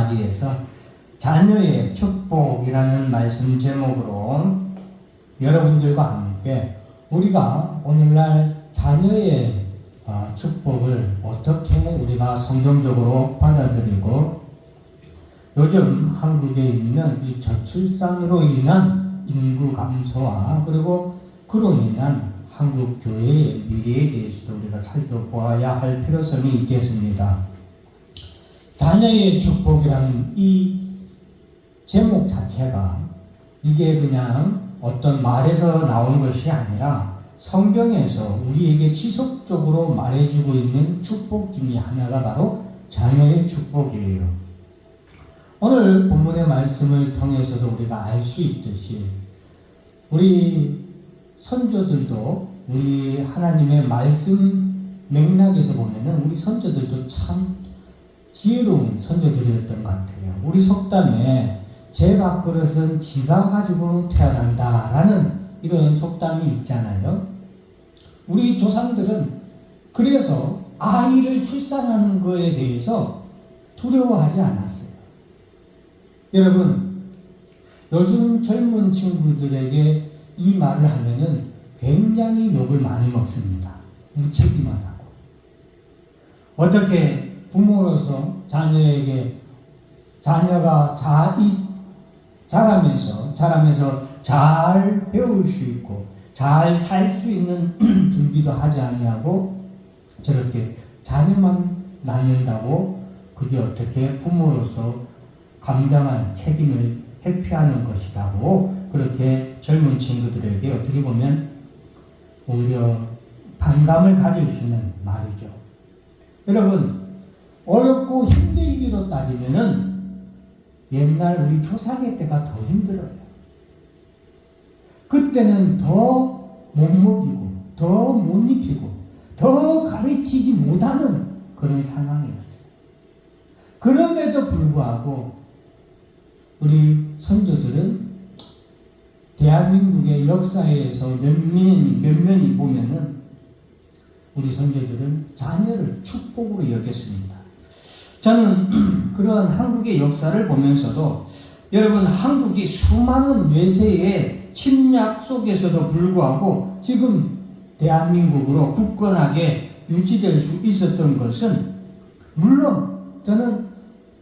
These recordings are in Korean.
맞이해서 자녀의 축복이라는 말씀 제목으로 여러분들과 함께 우리가 오늘날 자녀의 축복을 어떻게 우리가 성경적으로 받아들이고 요즘 한국에 있는 이 저출산으로 인한 인구 감소와 그리고 그로 인한 한국 교회의 미래에 대해서도 우리가 살펴보아야 할 필요성이 있겠습니다. 자녀의 축복이라는 이 제목 자체가 이게 그냥 어떤 말에서 나온 것이 아니라 성경에서 우리에게 지속적으로 말해주고 있는 축복 중에 하나가 바로 자녀의 축복이에요. 오늘 본문의 말씀을 통해서도 우리가 알 수 있듯이 우리 선조들도 우리 하나님의 말씀 맥락에서 보면은 우리 선조들도 참 지혜로운 선조들이었던 것 같아요. 우리 속담에 제 밥그릇은 지가 가지고 태어난다라는 이런 속담이 있잖아요. 우리 조상들은 그래서 아이를 출산하는 것에 대해서 두려워하지 않았어요. 여러분, 요즘 젊은 친구들에게 이 말을 하면은 굉장히 욕을 많이 먹습니다. 무책임하다고. 어떻게 부모로서 자녀에게 자녀가 자라면서 잘 배울 수 있고 잘 살 수 있는 준비도 하지 아니하고 저렇게 자녀만 낳는다고 그게 어떻게 부모로서 감당할 책임을 회피하는 것이라고 그렇게 젊은 친구들에게 어떻게 보면 오히려 반감을 가질 수 있는 말이죠. 여러분, 어렵고 힘들기로 따지면은 옛날 우리 조상의 때가 더 힘들어요. 그때는 더 못 먹이고 더 못 입히고 더 가르치지 못하는 그런 상황이었어요. 그럼에도 불구하고 우리 선조들은 대한민국의 역사에서 몇면이 보면은 우리 선조들은 자녀를 축복으로 여겼습니다. 저는 그런 한국의 역사를 보면서도 여러분 한국이 수많은 외세의 침략 속에서도 불구하고 지금 대한민국으로 굳건하게 유지될 수 있었던 것은 물론 저는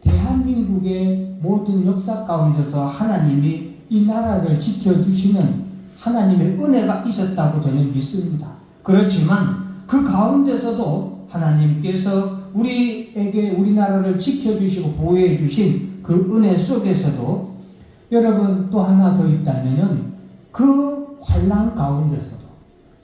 대한민국의 모든 역사 가운데서 하나님이 이 나라를 지켜주시는 하나님의 은혜가 있었다고 저는 믿습니다. 그렇지만 그 가운데서도 하나님께서 우리에게 우리나라를 지켜주시고 보호해 주신 그 은혜 속에서도 여러분 또 하나 더 있다면은 그 환난 가운데서도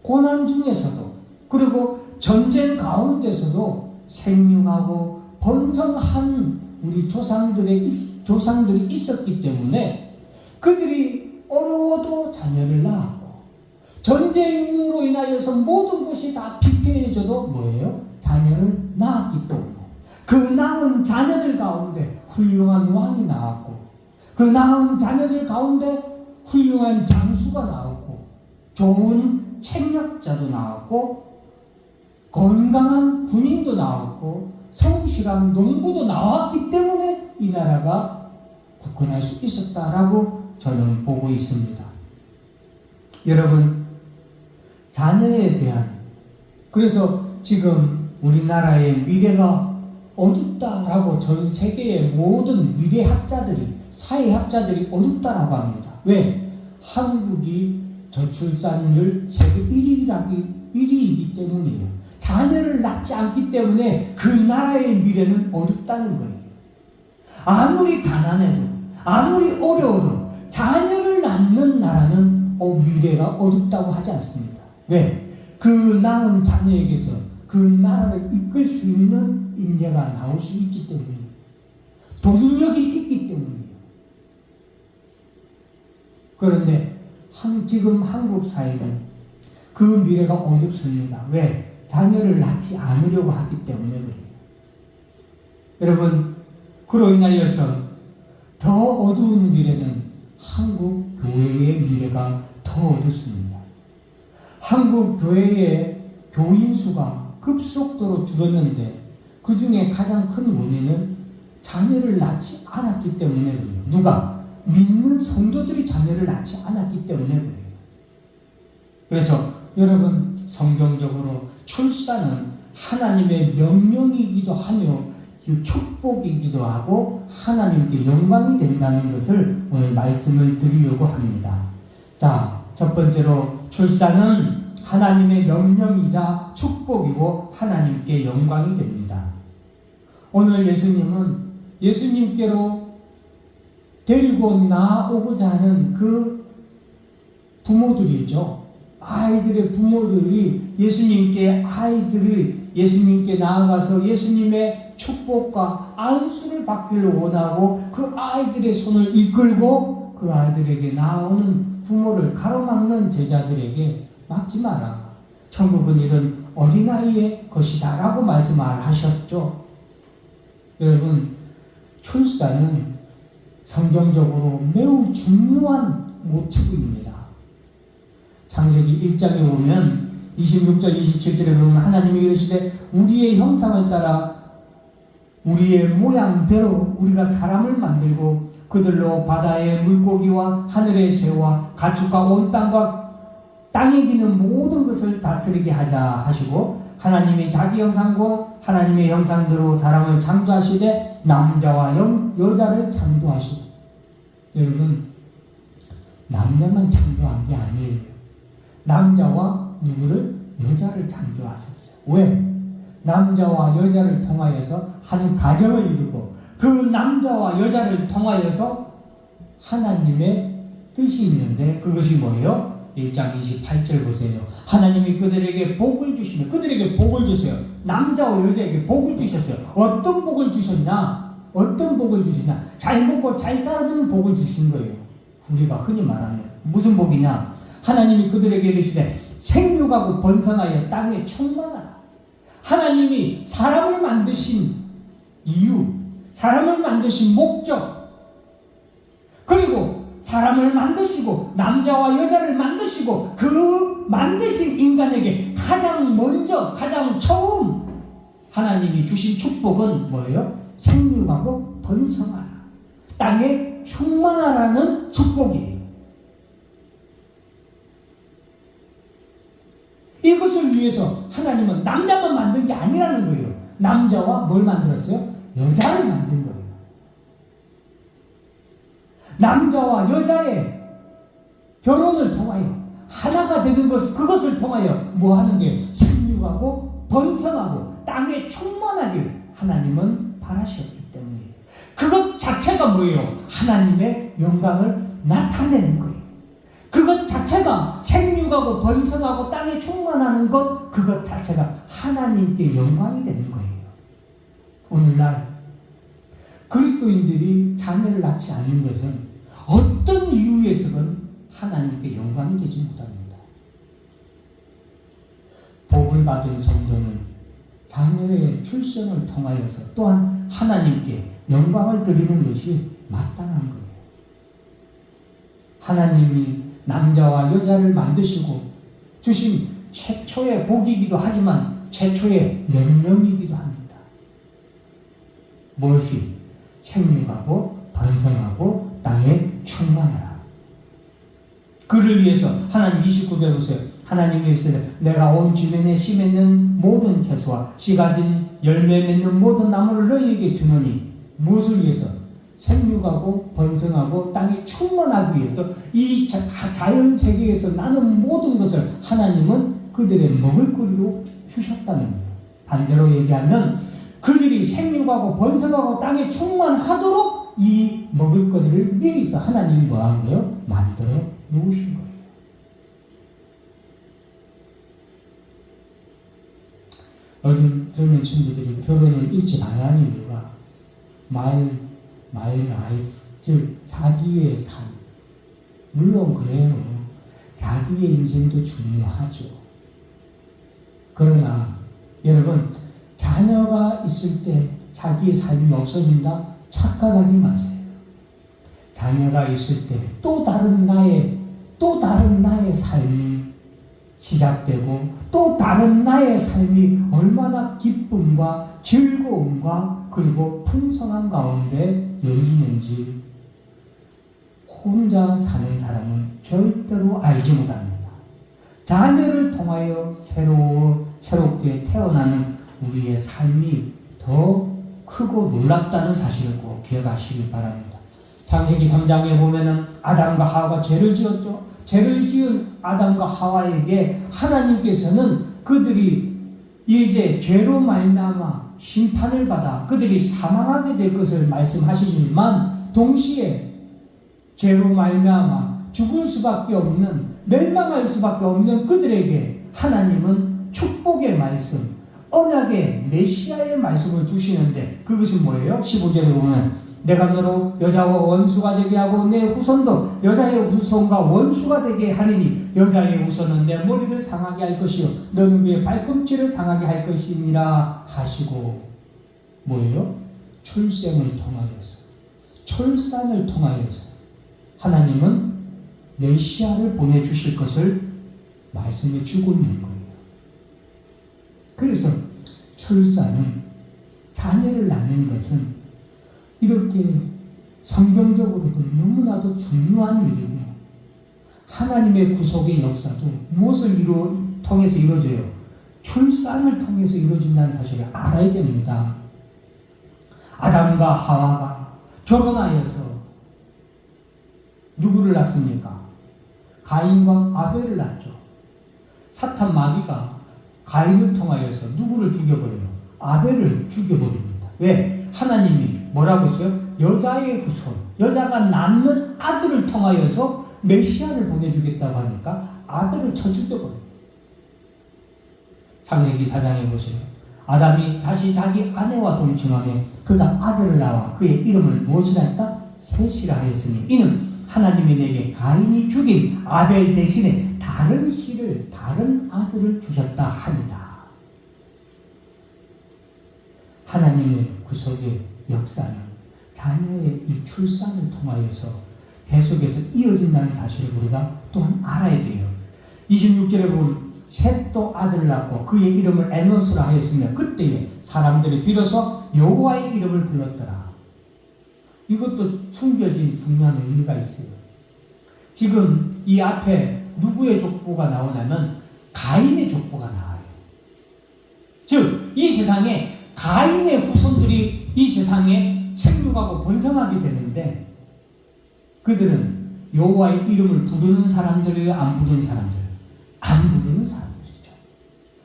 고난 중에서도 그리고 전쟁 가운데서도 생육하고 번성한 우리 조상들이 있었기 때문에 그들이 어려워도 자녀를 낳았고 전쟁으로 인하여서 모든 것이 다 피폐해져도 뭐예요? 자녀를 낳았기 때문에 그 낳은 자녀들 가운데 훌륭한 왕이 나왔고 그 낳은 자녀들 가운데 훌륭한 장수가 나왔고 좋은 책략자도 나왔고 건강한 군인도 나왔고 성실한 농부도 나왔기 때문에 이 나라가 굳건할 수 있었다라고 저는 보고 있습니다. 여러분, 자녀에 대한 그래서 지금 우리나라의 미래가 어둡다라고 전 세계의 모든 미래학자들이 사회학자들이 어둡다라고 합니다. 왜? 한국이 저출산율 세계 1위이기 때문이에요. 자녀를 낳지 않기 때문에 그 나라의 미래는 어둡다는 거예요. 아무리 가난해도 아무리 어려워도 자녀를 낳는 나라는 미래가 어둡다고 하지 않습니다. 왜? 그 낳은 자녀에게서 그 나라를 이끌 수 있는 인재가 나올 수 있기 때문이에요. 동력이 있기 때문이에요. 그런데 지금 한국 사회는 그 미래가 어둡습니다. 왜? 자녀를 낳지 않으려고 하기 때문에 그래요. 여러분, 그로 인하여서 더 어두운 미래는 한국 교회의 미래가 더 어둡습니다. 한국 교회의 교인 수가 급속도로 줄었는데 그 중에 가장 큰 원인은 자녀를 낳지 않았기 때문에 그래요. 누가? 믿는 성도들이 자녀를 낳지 않았기 때문에 그래요. 그래서 여러분, 성경적으로 출산은 하나님의 명령이기도 하며 축복이기도 하고 하나님께 영광이 된다는 것을 오늘 말씀을 드리려고 합니다. 자, 첫 번째로 출산은 하나님의 명령이자 축복이고 하나님께 영광이 됩니다. 오늘 예수님께로 데리고 나오고자 하는 그 부모들이죠. 아이들의 부모들이 예수님께 나아가서 예수님의 축복과 안수를 받기를 원하고 그 아이들의 손을 이끌고 그 아이들에게 나오는 부모를 가로막는 제자들에게 막지 마라. 천국은 이런 어린아이의 것이다 라고 말씀하셨죠. 여러분, 출산은 성경적으로 매우 중요한 모티브입니다. 창세기 1장에 보면 26절 27절에 보면 하나님이 이르시되 우리의 형상을 따라 우리의 모양대로 우리가 사람을 만들고 그들로 바다의 물고기와 하늘의 새와 가축과 온 땅과 땅에 기는 모든 것을 다스리게 하자 하시고 하나님이 자기 형상과 하나님의 형상대로 사람을 창조하시되 남자와 여자를 창조하시고. 여러분, 남자만 창조한 게 아니에요. 남자와 누구를? 여자를 창조하셨어요. 왜? 남자와 여자를 통하여서 한 가정을 이루고 그 남자와 여자를 통하여서 하나님의 뜻이 있는데 그것이 뭐예요? 1장 28절 보세요. 하나님이 그들에게 복을 주시며 그들에게 복을 주세요. 남자와 여자에게 복을 주셨어요. 어떤 복을 주셨나? 어떤 복을 주시냐? 잘 먹고 잘 살아는 복을 주신 거예요. 우리가 흔히 말하는 무슨 복이냐? 하나님이 그들에게 이르시되 생육하고 번성하여 땅에 충만하라. 하나님이 사람을 만드신 이유, 사람을 만드신 목적, 그리고 사람을 만드시고 남자와 여자를 만드시고 그 만드신 인간에게 가장 먼저 가장 처음 하나님이 주신 축복은 뭐예요? 생육하고 번성하라, 땅에 충만하라는 축복이에요. 이것을 위해서 하나님은 남자만 만든 게 아니라는 거예요. 남자와 뭘 만들었어요? 여자를 만든 거예요. 남자와 여자의 결혼을 통하여 하나가 되는 것, 그것을 통하여 뭐 하는 거예요? 생육하고 번성하고 땅에 충만하길 하나님은 바라셨기 때문이에요. 그것 자체가 뭐예요? 하나님의 영광을 나타내는 거예요. 그것 자체가 생육하고 번성하고 땅에 충만하는 것, 그것 자체가 하나님께 영광이 되는 거예요. 오늘날 그리스도인들이 자녀를 낳지 않는 것은 어떤 이유에서든 하나님께 영광이 되지 못합니다. 복을 받은 성도는 자녀의 출생을 통하여서 또한 하나님께 영광을 드리는 것이 마땅한 거예요. 하나님이 남자와 여자를 만드시고 주신 최초의 복이기도 하지만 최초의 명령이기도 합니다. 무엇이? 생육하고 번성하고 땅에 충만하라. 그를 위해서 하나님 29절 보세요. 하나님이 이르시되 내가 온 지면에 씨 맺는 모든 채소와 씨 가진 열매 맺는 모든 나무를 너희에게 주노니 무엇을 위해서? 생육하고 번성하고 땅에 충만하기 위해서 이 자연 세계에서 나는 모든 것을 하나님은 그들의 먹을거리로 주셨다는 거예요. 반대로 얘기하면 그들이 생육하고 번성하고 땅에 충만하도록 이 먹을거리를 미리서 하나님이 뭐한 거예요? 만들어 놓으신 거예요. 요즘 젊은 친구들이 결혼을 일찍 안 하는 이유가 마이 라이프, 즉 자기의 삶. 물론 그래요. 자기의 인생도 중요하죠. 그러나 여러분, 자녀가 있을 때 자기의 삶이 없어진다? 착각하지 마세요. 자녀가 있을 때 또 다른 나의 삶이 시작되고 또 다른 나의 삶이 얼마나 기쁨과 즐거움과 그리고 풍성한 가운데 열리는지 혼자 사는 사람은 절대로 알지 못합니다. 자녀를 통하여 새롭게 태어나는 우리의 삶이 더 크고 놀랍다는 사실을 꼭 기억하시기 바랍니다. 창세기 3장에 보면은 아담과 하와가 죄를 지었죠. 죄를 지은 아담과 하와에게 하나님께서는 그들이 이제 죄로 말미암아 심판을 받아 그들이 사망하게 될 것을 말씀하시지만 동시에 죄로 말미암아 죽을 수밖에 없는, 멸망할 수밖에 없는 그들에게 하나님은 축복의 말씀, 언약의 메시아의 말씀을 주시는데 그것은 뭐예요? 15절에 보면 내가 너로 여자와 원수가 되게 하고 내 후손도 여자의 후손과 원수가 되게 하리니 여자의 후손은 내 머리를 상하게 할 것이요 너는 그의 발꿈치를 상하게 할 것이니라 하시고, 뭐예요? 출생을 통하여서, 출산을 통하여서 하나님은 메시아를 보내주실 것을 말씀해 주고 있는 거예요. 그래서 출산은, 자녀를 낳는 것은 이렇게 성경적으로도 너무나도 중요한 일이고 하나님의 구속의 역사도 무엇을 통해서 이루어져요? 출산을 통해서 이루어진다는 사실을 알아야 됩니다. 아담과 하와가 결혼하여서 누구를 낳습니까? 가인과 아벨을 낳죠. 사탄 마귀가 가인을 통하여서 누구를 죽여버려요? 아벨을 죽여버립니다. 왜? 하나님이 뭐라고 했어요? 여자의 후손, 여자가 낳는 아들을 통하여서 메시아를 보내주겠다고 하니까 아벨을 쳐 죽여버려요. 창세기 4장에 보세요. 아담이 다시 자기 아내와 동침하며 그가 아들을 낳아 그의 이름을 무엇이라 했다? 셋이라 하였으니 이는 하나님이 내게 가인이 죽인 아벨 대신에 다른 씨를, 다른 아들을 주셨다 합니다. 하나님의 구속의 역사는 자녀의 이 출산을 통하여서 계속해서 이어진다는 사실을 우리가 또한 알아야 돼요. 26절에 보면 셋도 아들을 낳고 그의 이름을 에노스라 하였으며 그때에 사람들이 비로소 여호와의 이름을 불렀더라. 이것도 숨겨진 중요한 의미가 있어요. 지금 이 앞에 누구의 족보가 나오냐면 가인의 족보가 나와요. 즉, 이 세상에 가인의 후손들이 이 세상에 생육하고 번성하게 되는데 그들은 여호와의 이름을 부르는 사람들이에요? 안 부르는 사람들? 안 부르는 사람들이죠.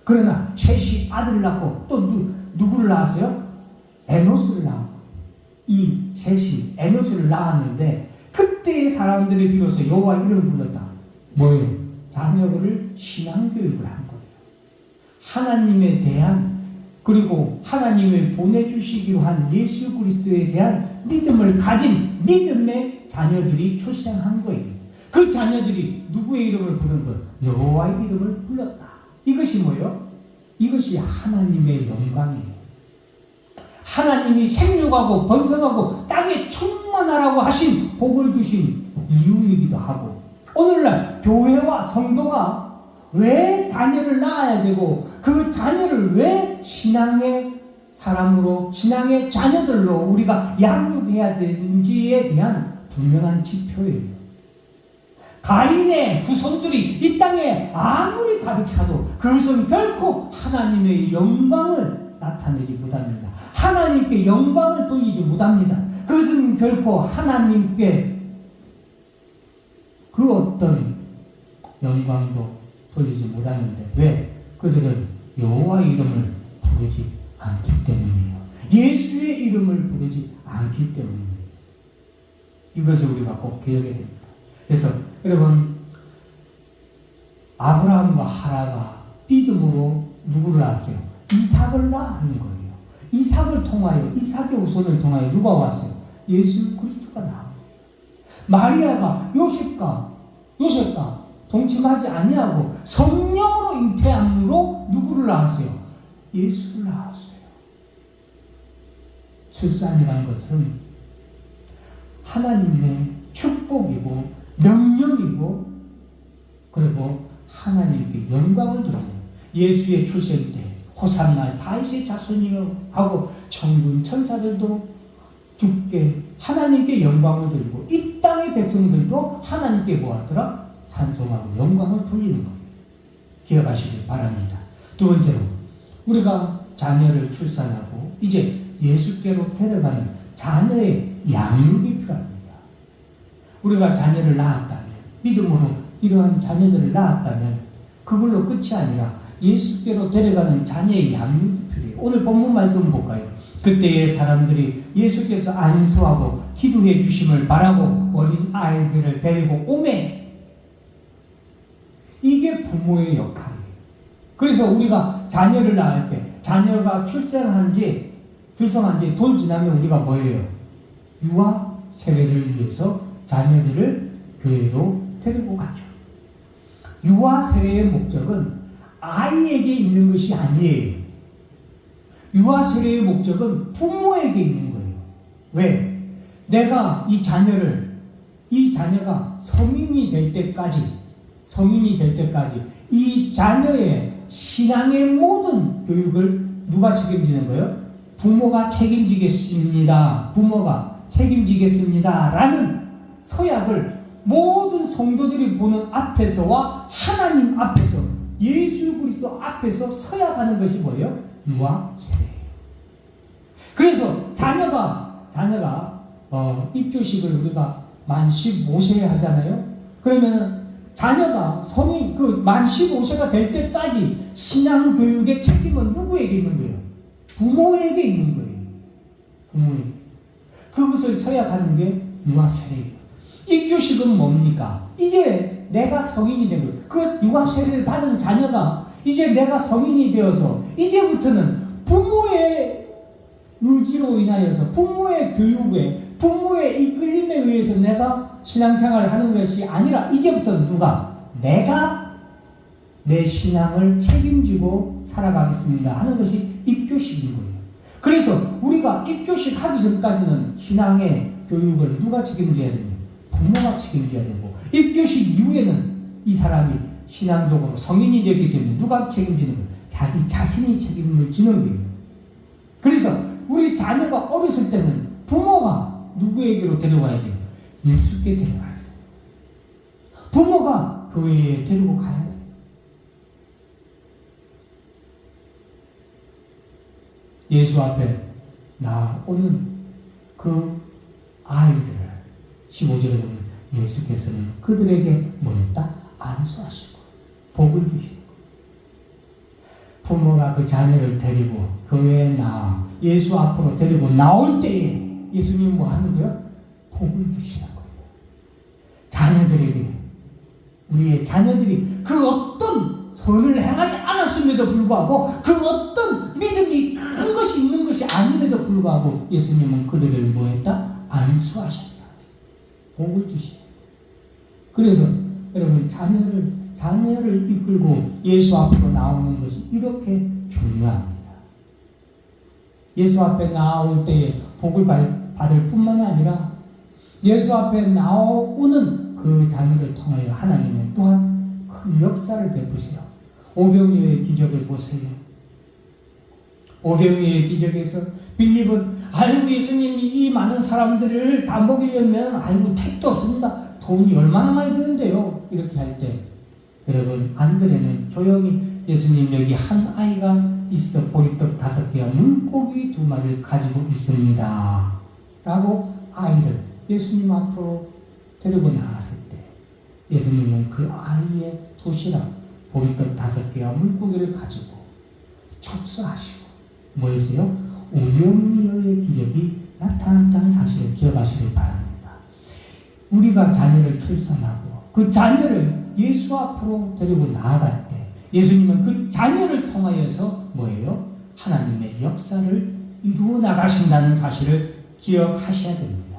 그러나 셋이 아들을 낳고 또 누구를 낳았어요? 에노스를 낳았고 이 셋이 에노스를 낳았는데 그때의 사람들이 비로소 여호와의 이름을 불렀다. 뭐예요? 자녀를 신앙교육을 한 거예요. 하나님에 대한, 그리고 하나님을 보내주시기로 한 예수 그리스도에 대한 믿음을 가진 믿음의 자녀들이 출생한 거예요. 그 자녀들이 누구의 이름을 부른 거예요? 여호와의 이름을 불렀다. 이것이 뭐예요? 이것이 하나님의 영광이에요. 하나님이 생육하고 번성하고 땅에 충만하라고 하신 복을 주신 이유이기도 하고, 오늘날 교회와 성도가 왜 자녀를 낳아야 되고 그 자녀를 왜 신앙의 사람으로, 신앙의 자녀들로 우리가 양육해야 되는지에 대한 분명한 지표예요. 가인의 후손들이 이 땅에 아무리 가득 차도 그것은 결코 하나님의 영광을 나타내지 못합니다. 하나님께 영광을 돌리지 못합니다. 그것은 결코 하나님께 그 어떤 영광도 돌리지 못하는데, 왜? 그들은 여호와의 이름을 부르지 않기 때문이에요. 예수의 이름을 부르지 않기 때문이에요. 이것을 우리가 꼭 기억해야 됩니다. 그래서 여러분, 아브라함과 하라가 믿음으로 누구를 낳았어요? 이삭을 낳은 거예요. 이삭을 통하여, 이삭의 후손을 통하여 누가 왔어요? 예수 그리스도가 나온 거예요. 마리아가 요셉과 동침하지 아니하고 성령으로 잉태함으로 누구를 낳았어요? 예수를 낳았어요. 출산이라는 것은 하나님의 축복이고 명령이고, 그리고 하나님께 영광을 돌리는, 예수의 출생 때 호산나 다윗의 자손이여 하고 천군 천사들도 주께 하나님께 영광을 돌리고 이 땅의 백성들도 하나님께 뭐하더라? 찬송하고 영광을 돌리는 것. 기억하시길 바랍니다. 두 번째로 우리가 자녀를 출산하고 이제 예수께로 데려가는 자녀의 양육이 필요합니다. 우리가 자녀를 낳았다면, 믿음으로 이러한 자녀들을 낳았다면 그걸로 끝이 아니라 예수께로 데려가는 자녀의 양육이 필요해요. 오늘 본문 말씀 볼까요? 그때의 사람들이 예수께서 안수하고 기도해 주심을 바라고 어린 아이들을 데리고 오매. 이게 부모의 역할이에요. 그래서 우리가 자녀를 낳을 때 자녀가 출생한 지 돌 지나면 우리가 뭐예요? 유아 세례를 위해서 자녀들을 교회로 데리고 가죠. 유아 세례의 목적은 아이에게 있는 것이 아니에요. 유아 세례의 목적은 부모에게 있는 거예요. 왜? 내가 이 자녀가 성인이 될 때까지 이 자녀의 신앙의 모든 교육을 누가 책임지는 거예요? 부모가 책임지겠습니다. 라는 서약을 모든 성도들이 보는 앞에서와 하나님 앞에서 예수 그리스도 앞에서 서약하는 것이 뭐예요? 유아 세례예요. 그래서 자녀가 입교식을 우리가 만 15세에 하잖아요. 그러면은 자녀가 만 15세가 될 때까지 신앙 교육의 책임은 누구에게 있는 거예요? 부모에게 있는 거예요. 부모에게. 그것을 서약하는 게 유아 세례예요. 입교식은 뭡니까? 이제 내가 성인이 된 거예요. 그 유아 세례를 받은 자녀가 이제 내가 성인이 되어서 이제부터는 부모의 의지로 인하여서 부모의 교육에 부모의 이끌림에 의해서 내가 신앙생활을 하는 것이 아니라 이제부터는 내가 내 신앙을 책임지고 살아가겠습니다 하는 것이 입교식인 거예요. 그래서 우리가 입교식 하기 전까지는 신앙의 교육을 누가 책임져야 되냐? 부모가 책임져야 되고, 입교식 이후에는 이 사람이 신앙적으로 성인이 되기 때문에 누가 책임지는 거예요? 자기 자신이 책임을 지는 거예요. 그래서 우리 자녀가 어렸을 때는 부모가 누구에게로 데려가야 돼요? 예수께 데려가야 돼요. 부모가 교회에 데리고 가야 돼요. 예수 앞에 나오는 그 아이들을 15절에 보면 예수께서는 그들에게 뭐였다? 안수하시고 복을 주시고, 부모가 그 자녀를 데리고 교회에 나와 예수 앞으로 데리고 나올 때에 예수님은 뭐 하는 거예요? 복을 주시는 거예요. 우리의 자녀들이 그 어떤 선을 행하지 않았음에도 불구하고 그 어떤 믿음이 큰 것이 있는 것이 아님에도 불구하고 예수님은 그들을 뭐 했다? 안수하셨다. 복을 주시다. 그래서 여러분 자녀를 이끌고 예수 앞으로 나오는 것이 이렇게 중요합니다. 예수 앞에 나올 때에 복을 받을 뿐만이 아니라 예수 앞에 나오는 그 자녀를 통하여 하나님은 또한 큰 역사를 베푸세요. 오병이어의 기적을 보세요. 오병이어의 기적에서 빌립은 예수님이 이 많은 사람들을 다 먹이려면 택도 없습니다. 돈이 얼마나 많이 드는데요. 이렇게 할 때 여러분 안드레는 조용히 예수님 여기 한 아이가 있어 보리떡 5개와 물고기 2마리를 가지고 있습니다 라고 아이를 예수님 앞으로 데리고 나갔을 때 예수님은 그 아이의 도시락 보리떡 5개와 물고기를 가지고 축사하시고 뭐 했어요? 오병이어의 기적이 나타났다는 사실을 기억하시길 바랍니다. 우리가 자녀를 출산하고 그 자녀를 예수 앞으로 데리고 나아갈 때 예수님은 그 자녀를 통하여서 뭐예요? 하나님의 역사를 이루어 나가신다는 사실을 기억하셔야 됩니다.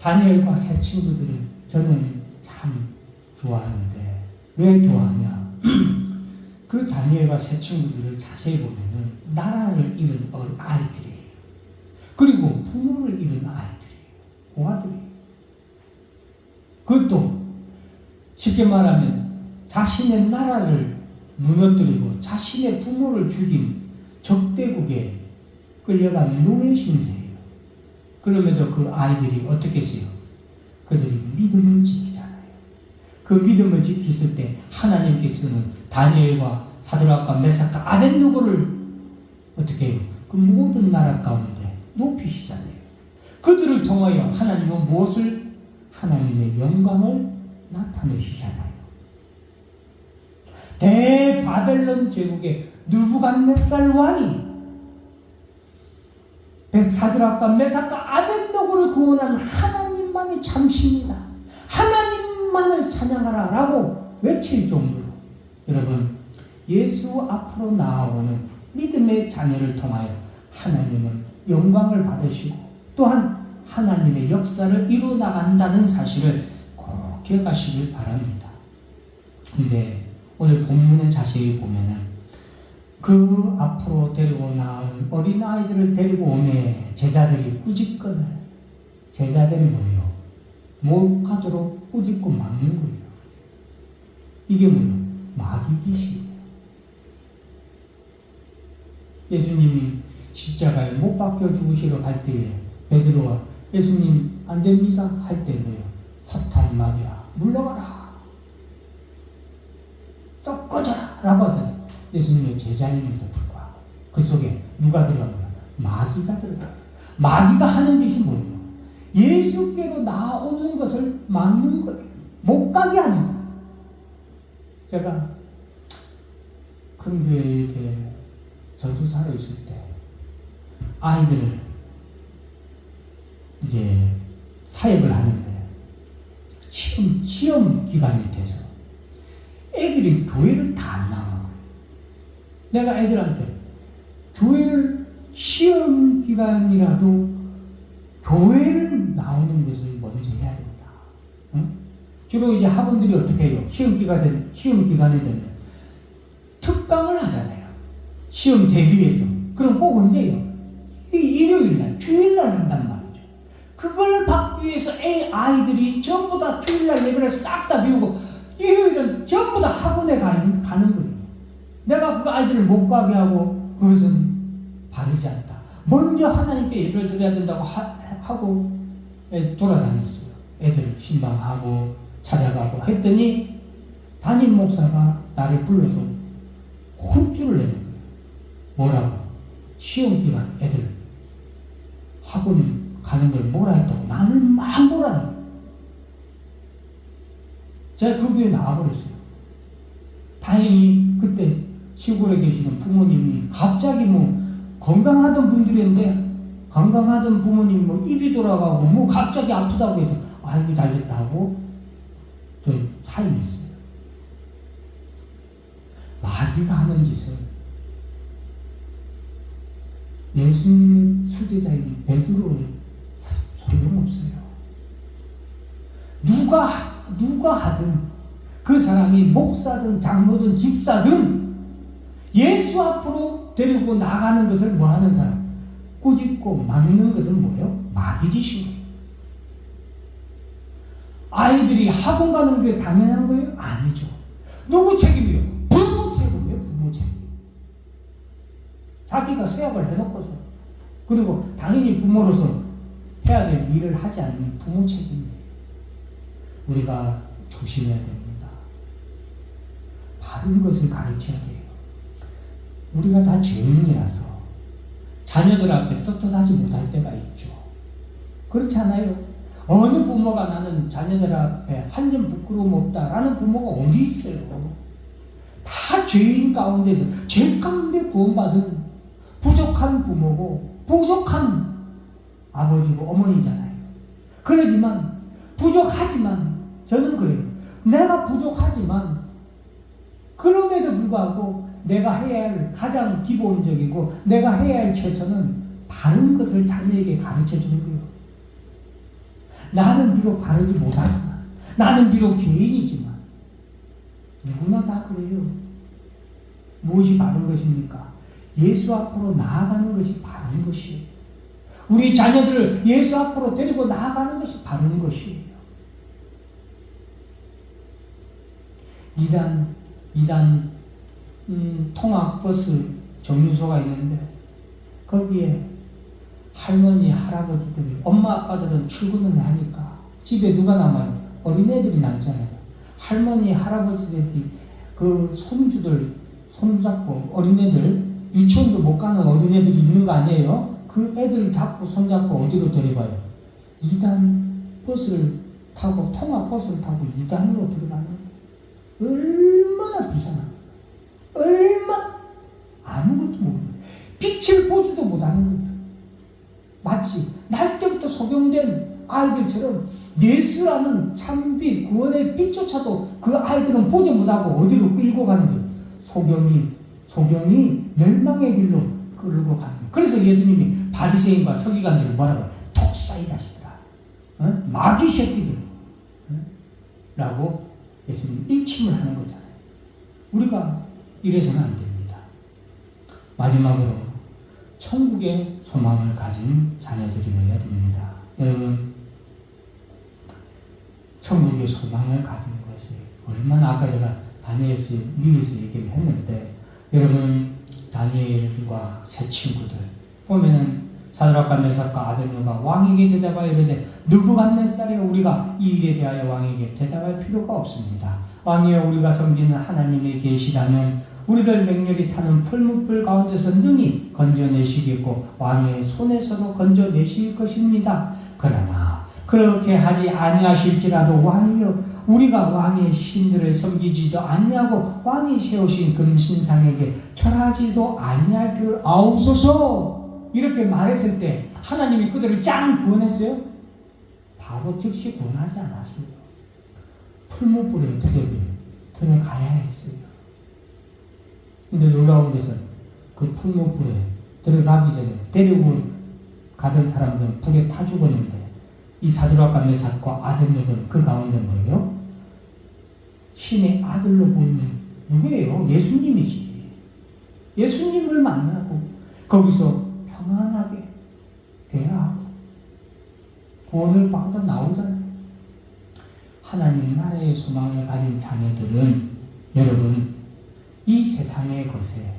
다니엘과 세 친구들을 저는 참 좋아하는데 왜 좋아하냐? 그 다니엘과 세 친구들을 자세히 보면은 나라를 잃은 아이들이에요. 그리고 부모를 잃은 아이들이에요. 고아들이에요. 그것도 쉽게 말하면 자신의 나라를 무너뜨리고 자신의 부모를 죽인 적대국에 끌려간 노예 신세예요. 그럼에도 그 아이들이 어떻게 했어요? 그들이 믿음을 지키잖아요. 그 믿음을 지켰을 때 하나님께서는 다니엘과 사드락과 메삭과 아벤누고를 어떻게 해요? 그 모든 나라 가운데 높이시잖아요. 그들을 통하여 하나님은 무엇을? 하나님의 영광을 나타내시잖아요. 대바벨론 제국의 느부갓네살 왕이 사드락과 메삭과 아벤노고를 구원한 하나님만이 참십니다. 하나님만을 찬양하라 라고 외칠 정도로 여러분 예수 앞으로 나아오는 믿음의 자녀를 통하여 하나님은 영광을 받으시고 또한 하나님의 역사를 이루어 나간다는 사실을 꼭 기억하시길 바랍니다. 근데 오늘 본문에 자세히 보면은 그 앞으로 데리고 나오는 어린아이들을 데리고 오매 제자들이 꾸짖거늘 제자들이 뭐예요? 못 가도록 꾸짖고 막는 거예요. 이게 뭐예요? 마귀짓이에요. 예수님이 십자가에 못 박혀 죽으시러 갈 때에 베드로가 예수님 안 됩니다 할 때 뭐예요? 사탄 마귀야 물러가라 썩 꺼져라 라고 하잖아요. 예수님의 제자임에도 불구하고 그 속에 누가 들어간 거야? 마귀가 들어갔어요. 마귀가 하는 짓이 뭐예요? 예수께로 나오는 것을 막는 거예요. 못 가게 하는 거예요. 제가 큰 교회에 이렇게 전도사로 있을 때 아이들을 이제 사역을 하는데 시험 기간이 돼서 애들이 교회를 다 안 나온 거예요. 내가 애들한테 교회를 시험 기간이라도 교회를 나오는 것을 먼저 해야 된다. 응? 주로 이제 학원들이 어떻게 해요? 시험 기간에 되면 특강을 하잖아요. 시험 대비해서. 그럼 꼭 언제요? 일요일날, 주일날 한단 말이죠. 그걸 받기 위해서 아이들이 전부 다 주일날 예배를 싹 다 비우고 일요일은 전부 다 학원에 가는 거예요. 내가 그 아이들을 못 가게 하고 그것은 바르지 않다. 먼저 하나님께 예배를 드려야 된다고 하고 돌아다녔어요. 애들을 신방하고 찾아가고 했더니 담임 목사가 나를 불러서 혼쭐을 내는 거예요. 뭐라고? 시험 기간 애들 학원 가는 걸 뭐라 했다고 나를 막 뭐라는 거예요. 제가 그 교회에 나와버렸어요. 다행히 그때 시골에 계시는 부모님이 갑자기 건강하던 분들인데 건강하던 부모님 입이 돌아가고 갑자기 아프다고 해서 아이고 잘됐다 하고 저 사임했어요. 마귀가 하는 짓은 예수님의 수제자인 베드로는 소용없어요. 누가 하든 그 사람이 목사든 장로든 집사든 예수 앞으로 데리고 나가는 것을 뭐 하는 사람? 꾸짖고 막는 것은 뭐예요? 마귀짓이에요. 아이들이 학원 가는 게 당연한 거예요? 아니죠. 누구 책임이에요? 부모 책임이에요. 부모 책임. 자기가 세약을 해놓고서 그리고 당연히 부모로서 해야 될 일을 하지 않는 부모 책임이에요. 우리가 조심해야 됩니다. 바른 것을 가르쳐야 돼요. 우리가 다 죄인이라서 자녀들 앞에 떳떳하지 못할 때가 있죠. 그렇지 않아요? 어느 부모가 나는 자녀들 앞에 한 점 부끄러움 없다라는 부모가 어디 있어요? 다 죄인 가운데서 죄 가운데 구원받은 부족한 부모고 부족한 아버지고 어머니잖아요. 그러지만 부족하지만 저는 그래요. 내가 부족하지만 그럼에도 불구하고 내가 해야 할 가장 기본적이고 내가 해야 할 최선은 바른 것을 자녀에게 가르쳐주는 거예요. 나는 비록 바르지 못하지만 나는 비록 죄인이지만 누구나 다 그래요. 무엇이 바른 것입니까? 예수 앞으로 나아가는 것이 바른 것이에요. 우리 자녀들을 예수 앞으로 데리고 나아가는 것이 바른 것이에요. 이단 통학버스 정류소가 있는데 거기에 할머니, 할아버지들이, 엄마, 아빠들은 출근을 하니까 집에 누가 남아요? 어린애들이 남잖아요. 할머니, 할아버지들이 그 손주들 손잡고, 어린애들, 유치원도 못 가는 어린애들이 있는 거 아니에요? 그 애들 잡고 손잡고 어디로 데려가요? 2단 버스를 타고, 통학버스를 타고 2단으로 들어가는 거예요. 얼마나 불쌍합니까? 얼마나 아무것도 모르는 거예요. 빛을 보지도 못하는 거예요. 마치 날 때부터 소경된 아이들처럼 예수라는 참빛 구원의 빛조차도 그 아이들은 보지 못하고 어디로 끌고 가는 거예요. 소경이 멸망의 길로 끌고 가는 거예요. 그래서 예수님이 바리새인과 서기관들을 뭐라고 해요? 독사의 자식들아, 마귀 새끼들, 라고 예수님 일침을 하는 거잖아요. 우리가 이래서는 안 됩니다. 마지막으로 천국의 소망을 가진 자녀들이어야 됩니다. 여러분, 천국의 소망을 가진 것이 얼마나, 아까 제가 다니엘서 미리서 얘기를 했는데, 여러분 다니엘과 세 친구들 보면은 사드락과 메삭과 아벳네고가 왕에게 대답하여 이르되 느부갓네살이여, 우리가 이 일에 대하여 왕에게 대답할 필요가 없습니다. 왕이여, 우리가 섬기는 하나님이 계시다면 우리를 맹렬히 타는 풀무불 가운데서 능히 건져내시겠고 왕의 손에서도 건져내실 것입니다. 그러나 그렇게 하지 아니하실지라도 왕이여, 우리가 왕의 신들을 섬기지도 아니하고 왕이 세우신 금신상에게 절하지도 아니할 줄 아옵소서. 이렇게 말했을 때 하나님이 그들을 짱 구원했어요? 바로 즉시 구원하지 않았어요. 풀무불에 어떻게 들어가야 했어요. 근데 놀라운 것은 그 풀무불에 들어가기 전에 데리고 가던 사람들은 불에 타 죽었는데, 이 사드락과 메삭과 아벳네고는 그 가운데 뭐예요? 신의 아들로 보이는 누구예요? 예수님이지. 예수님을 만나고 거기서 평안하게 대화하고 구원을 받아 나오잖아요. 하나님 나라의 소망을 가진 자녀들은 여러분 이 세상의 것에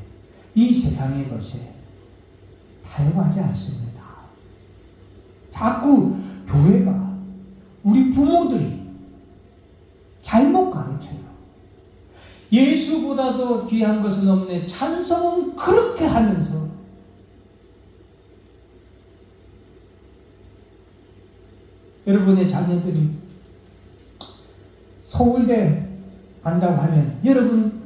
타협하지 않습니다. 자꾸 교회가, 우리 부모들이 잘못 가르쳐요. 예수보다도 귀한 것은 없네. 찬송은 그렇게 하면서 여러분의 자녀들이 서울대 간다고 하면 여러분,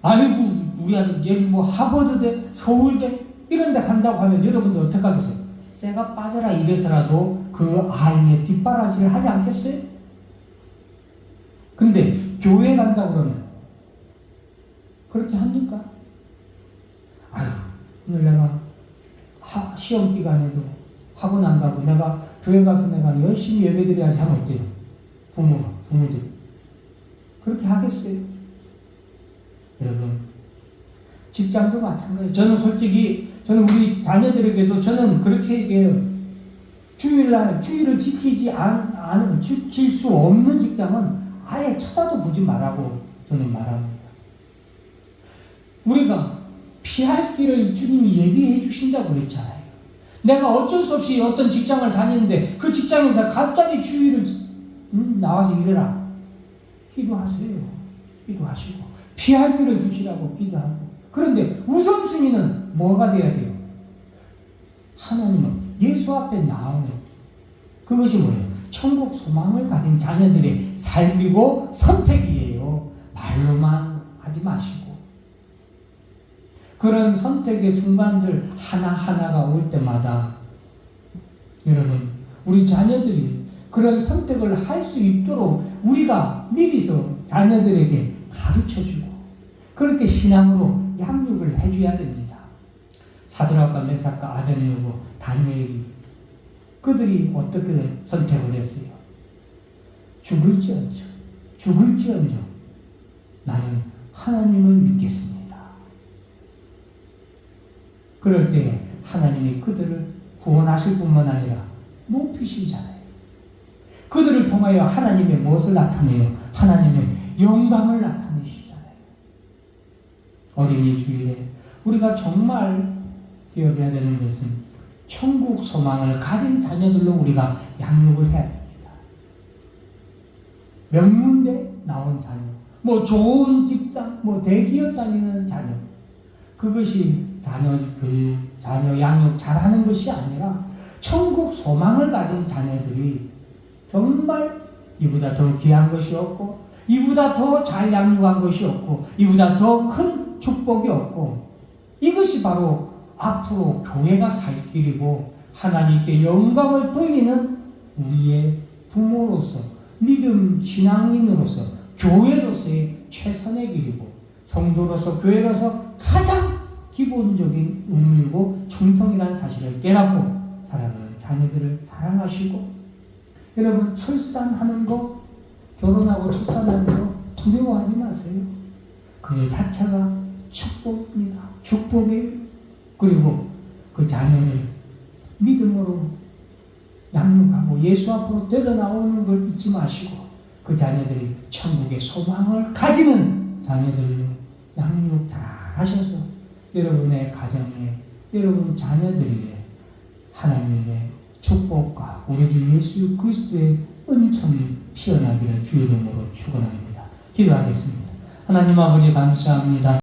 아이고 우리 아들 여기 뭐 하버드대, 서울대 이런 데 간다고 하면 여러분들 어떻게 하겠어요? 쇠가 빠져라 이래서라도 그 아이의 뒷바라지를 하지 않겠어요? 근데 교회 간다고 그러면 그렇게 합니까? 아유, 오늘 내가 시험 기간에도 학원 안 가고 내가 교회 가서 내가 열심히 예배드려야지 하면 어때요? 부모들이 그렇게 하겠어요? 여러분, 직장도 마찬가지예요. 저는 솔직히 우리 자녀들에게도 저는 그렇게 얘기해요. 주일을 지킬 수 없는 직장은 아예 쳐다도 보지 말라고 저는 말합니다. 우리가 피할 길을 주님이 예비해 주신다고 그랬잖아요. 내가 어쩔 수 없이 어떤 직장을 다니는데 그 직장에서 갑자기 주일을 나와서 일해라. 기도하세요. 기도하시고 피할 길을 주시라고 기도하고. 그런데 우선순위는 뭐가 돼야 돼요? 하나님은 예수 앞에 나오는 그것이 뭐예요? 천국 소망을 가진 자녀들의 삶이고 선택이에요. 말로만 하지 마시고. 그런 선택의 순간들 하나하나가 올 때마다 여러분, 우리 자녀들이 그런 선택을 할 수 있도록 우리가 미리서 자녀들에게 가르쳐주고 그렇게 신앙으로 양육을 해줘야 됩니다. 사드락과 메삭과 아벳네고, 다니엘이 그들이 어떻게 선택을 했어요? 죽을지언정 나는 하나님을 믿겠습니다. 그럴 때 하나님이 그들을 구원하실 뿐만 아니라 높이시잖아요. 그들을 통하여 하나님의 무엇을 나타내요? 하나님의 영광을 나타내시잖아요. 어린이 주일에 우리가 정말 기억해야 되는 것은 천국 소망을 가진 자녀들로 우리가 양육을 해야 됩니다. 명문대 나온 자녀, 뭐 좋은 직장, 뭐 대기업 다니는 자녀, 그것이 자녀 교육, 자녀 양육 잘하는 것이 아니라 천국 소망을 가진 자녀들이 정말 이보다 더 귀한 것이 없고, 이보다 더 잘 양육한 것이 없고, 이보다 더 큰 축복이 없고, 이것이 바로 앞으로 교회가 살 길이고 하나님께 영광을 돌리는 우리의 부모로서, 믿음 신앙인으로서, 교회로서의 최선의 길이고, 성도로서 교회로서 가장 기본적인 의무이고 충성이라는 사실을 깨닫고 사랑하는 자녀들을 사랑하시고, 여러분 출산하는 거, 결혼하고 출산하는 거 두려워하지 마세요. 그 자체가 축복입니다. 축복이에요. 그리고 그 자녀를 믿음으로 양육하고 예수 앞으로 데려 나오는 걸 잊지 마시고, 그 자녀들이 천국의 소망을 가지는 자녀들로 양육 잘 하셔서 여러분의 가정에, 여러분 자녀들이 하나님의 축복과 우리 주 예수 그리스도의 은총이 피어나기를 주의 이름으로 축원합니다. 기도하겠습니다. 하나님 아버지 감사합니다.